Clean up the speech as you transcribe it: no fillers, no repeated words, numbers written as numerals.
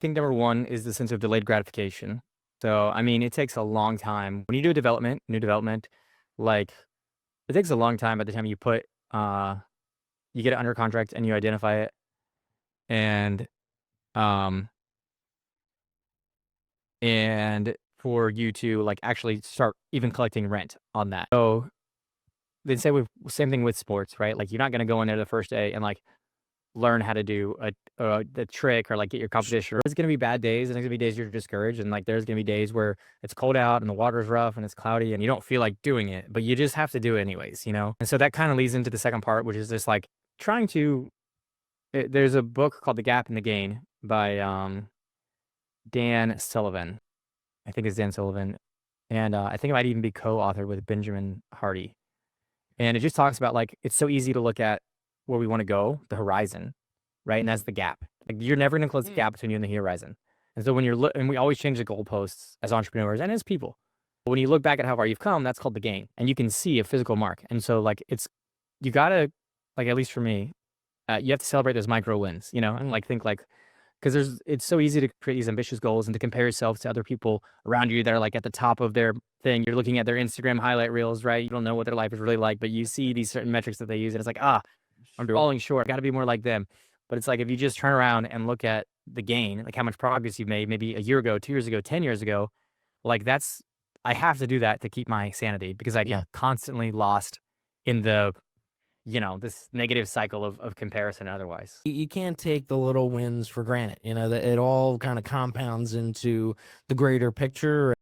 think number one is the sense of delayed gratification. So, I mean, it takes a long time when you do development, new development, like it takes a long time by the time you put, you get it under contract and you identify it and, um, and for you to like actually start even collecting rent on that. So then say with same thing with sports, right? Like you're not going to go in there the first day and like learn how to do the trick or like get your competition. There's gonna be bad days, and there's gonna be days you're discouraged, and like there's gonna be days where it's cold out and the water's rough and it's cloudy and you don't feel like doing it, but you just have to do it anyways, you know? And so that kind of leads into the second part, which is just like trying to there's a book called The Gap and the Gain by Dan Sullivan. I think it's Dan Sullivan. And I think it might even be co-authored with Benjamin Hardy. And it just talks about like it's so easy to look at where we want to go, the horizon, right? And that's the gap. Like you're never going to close the gap between you and the horizon. And so when and we always change the goalposts as entrepreneurs and as people. But when you look back at how far you've come, that's called the gain, and you can see a physical mark. And so like it's you gotta like at least for me, you have to celebrate those micro wins, you know, and like think like because it's so easy to create these ambitious goals and to compare yourself to other people around you that are like at the top of their thing. You're looking at their Instagram highlight reels, right? You don't know what their life is really like, but you see these certain metrics that they use, and it's like, I'm falling short. Got to be more like them. But it's like if you just turn around and look at the gain, like how much progress you've made, maybe a year ago, 2 years ago, 10 years ago, like that's I have to do that to keep my sanity because I get constantly lost in the this negative cycle of comparison otherwise. You can't take the little wins for granted. You know, that it all kind of compounds into the greater picture.